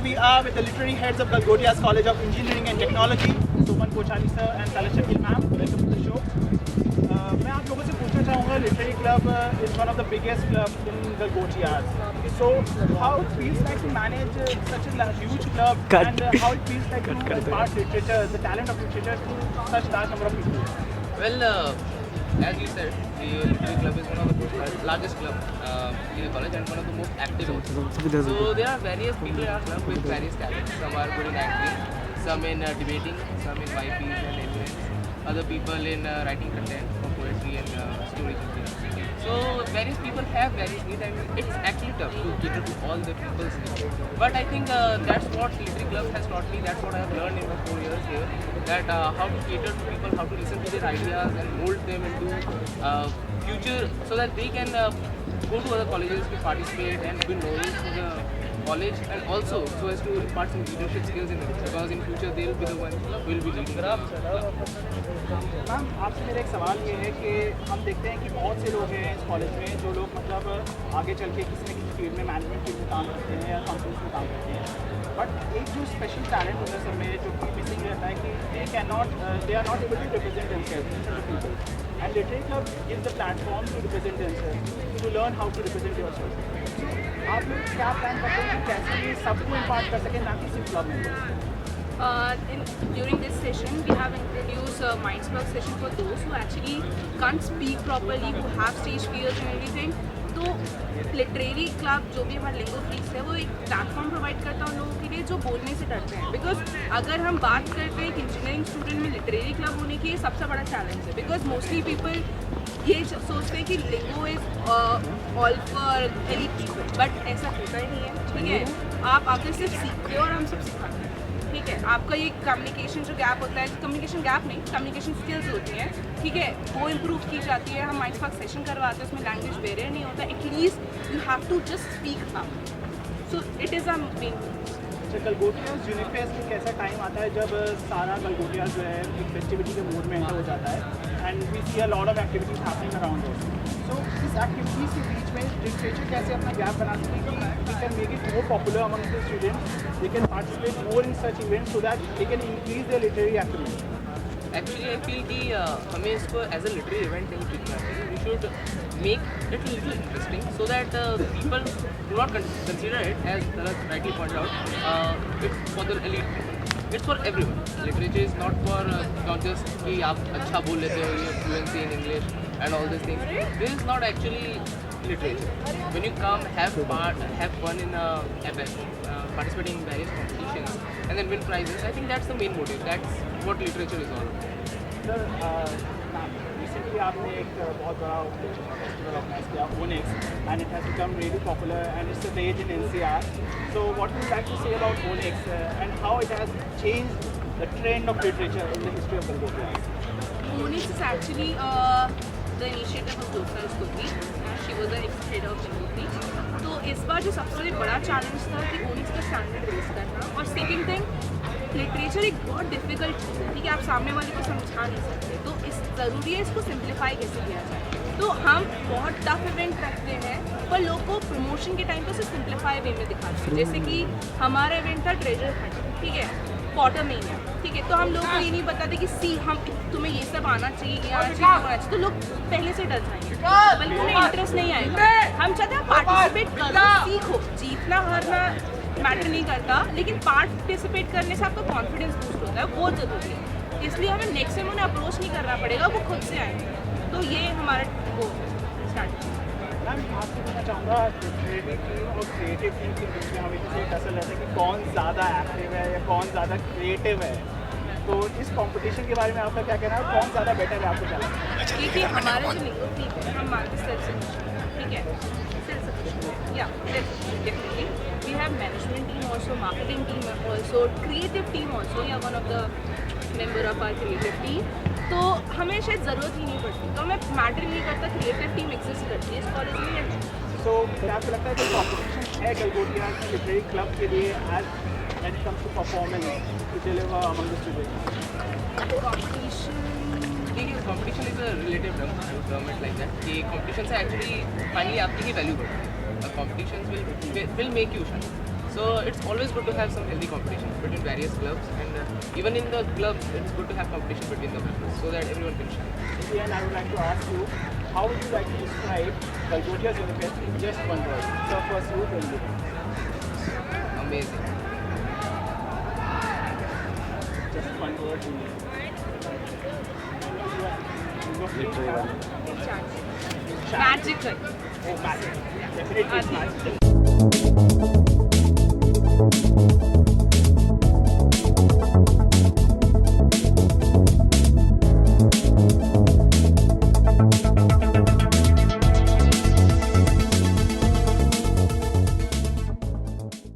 we are with the literary heads of Galgodia's College of Engineering and Technology, Soman Kochari sir and Kala Shakil ma'am. Welcome to the show. मैं आप लोगों से पूछना चाहूँगा, literary club is one of the biggest club in Galgodias. So how it feels like to manage such a huge club and how it feels like to impart literature, the talent of literature to such large number of people? Well, as you said, the literary club is one of the largest club in the college and one of the most active also. So there are various people in our club with various talents. Some are good in acting, some in debating, some in YPs and elements, other people in writing content for poetry and storytelling. So various people have various needs and it's actually tough to cater to all the people's needs. But I think that's what literary club has taught me. That's what I have learned in my 4 years here. That how to cater to people, how to listen to their ideas and mold them into future, so that they can go to other colleges to participate and be knowledge to the college, and also so as to impart some leadership skills in them, because in future they will be the ones who will be leading the ma'am आपसे मेरा एक सवाल ये है कि हम देखते हैं कि बहुत से लोग हैं इस कॉलेज में जो लोग मतलब आगे चल के किसी न किसी फील्ड में, मैनेजमेंट फील्ड में काम करते हैं या कंपनीज में काम करते हैं, बट एक जो स्पेशल टैलेंट होता है सब में जो कि मिसिंग रहता है कि they are not able to represent themselves and literary club gives the platform to represent themselves, to learn how to represent yourself. आप लोग क्या प्लान करते हैं कि कैसे ये सबको इम्पार्ट कर सकें, ना कि सिर्फ club members? During this session, we have introduced a Mindspark session for those who actually can't speak properly, who have stage fears and everything. तो लिटरेरी क्लब जो भी हमारा लिंगो फ्रीक्स है, वो एक प्लेटफॉर्म प्रोवाइड करता है उन लोगों के लिए जो बोलने से डरते हैं. बिकॉज अगर हम बात करते हैं कि इंजीनियरिंग स्टूडेंट में लिटरेरी क्लब होने की, ये सबसे बड़ा चैलेंज है. बिकॉज मोस्टली पीपल ये सोचते हैं कि lingo is all for elite people, but ऐसा होता ही नहीं है. ठीक है, आप आकर सिर्फ सीखते हो और हम सब सिखाते हैं. ठीक है, आपका ये कम्युनिकेशन जो गैप होता है, कम्युनिकेशन गैप नहीं, कम्युनिकेशन स्किल्स होती हैं, ठीक है, वो इम्प्रूव की जाती है. हम माइंडस्पार्क सेशन करवाते हैं, उसमें लैंग्वेज बैरियर नहीं होता. At least you have to just speak up. So it is a main. अच्छा, गलगोटियाज यूनिफेस्ट एक ऐसा टाइम आता है जब सारा गलगोटियाज जो है एक फेस्टिविटी के मूड में एंटर हो जाता है and we see a lot of activities happening around us. So इस एक्टिविटीज़ के बीच में लिटरेचर कैसे अपना गैप बना सकते हैं कि we can make it more popular among the students, they can participate more in such events so that they can increase their literary activity. Actually I feel कि हमें इसको एज अ लिटरेरी इवेंट नहीं treat करना चाहिए. We should make it little interesting so that people do not consider it as rightly pointed out, it's for the elite people. It's for everyone. Literature is not for not just कि आप अच्छा बोल लेते हो, you have fluency in English and all these things. This is not actually literature. When you come, have fun in participating in various competitions and then win prizes, I think that's the main motive. That's what literature is all about. Sir recently आपने एक बहुत बड़ा festival organise किया, Onyx, and it has become really popular and it's a rage in NCR. So what would you like to say about Onyx and how it has changed the trend of literature in the history of Galgotia? Onyx is actually the initiative of Dosa Stuti. She was the ex-head of Lingupi. तो इस बार जो सबसे बड़ा challenge था कि onyx का standard race करना. और सेकंड थिंग, लिटरेचर एक बहुत डिफिकल्ट चीज़ है, ठीक है, आप सामने वाले को समझा नहीं सकते. तो इस ज़रूरी है इसको सिंप्लीफाई कैसे किया जाए. तो हम बहुत टफ इवेंट रखते हैं, पर लोग को प्रमोशन के टाइम पे उसे सिंप्लीफाई वे में दिखाते हैं. जैसे कि हमारा इवेंट था ट्रेजर हंट, ठीक है, पॉटर मेनिया, ठीक है. तो हम लोग को ये नहीं बताते कि हम तुम्हें ये सब आना चाहिए, ये आना चाहिए, आना चाहिए. तो लोग पहले से डर जाएंगे, बल्कि उन्हें इंटरेस्ट नहीं आएगा. हम चाहते हैं पार्टिसिपेट करो, सीखो. जीतना हारना मैटर नहीं करता, लेकिन पार्टिसिपेट करने से आपका कॉन्फिडेंस बूस्ट होता है, बहुत ज़रूरी है. इसलिए हमें नेक्स्ट टाइम उन्हें अप्रोच नहीं करना पड़ेगा, वो खुद से आएंगे. तो ये हमारा वो स्टार्ट. मैम आपसे पूछना चाहूँगा, लिटरेरी टीम और क्रिएटिव टीम के बीच में हमेशा एक असल रहता है कि कौन ज़्यादा एक्टिव है या कौन ज़्यादा क्रिएटिव है. तो इस कंपटीशन के बारे में आपका क्या कहना है, कौन ज़्यादा बेटर है, आपको क्या लगता है? क्योंकि हमारा जो लिंगो टीम है, हम मानते सेल्फ सफिशिएंट, ठीक है, self sufficient, yeah definitely we have management team also, marketing team also, creative team also, yeah one of the member of our creative team. तो हमें शायद ज़रूरत ही नहीं पड़ती, तो हमें मैटर नहीं करता क्रिएटिव टीम एग्जिस्ट करती है इस कॉलेज में या नहीं. तो क्या आपको लगता है कि कॉम्पिटिशन है गलगोटिया की लिटरेरी क्लब के लिए as when it comes to performance to deliver among the students? Competition is a relative term. I would term it like that. कि competition से actually finally आपकी ही value बढ़ती है. Competitions will make you shine. So it's always good to have some healthy competition between various clubs, and even in the club, it's good to have competition between the members so that everyone can shine. In the end, I would like to ask you, how would you like to describe Galgottia's Unifest in just one word? So first you, then you. Amazing. Just one word. Magical. Oh, magic. Definitely it's Adi. magic.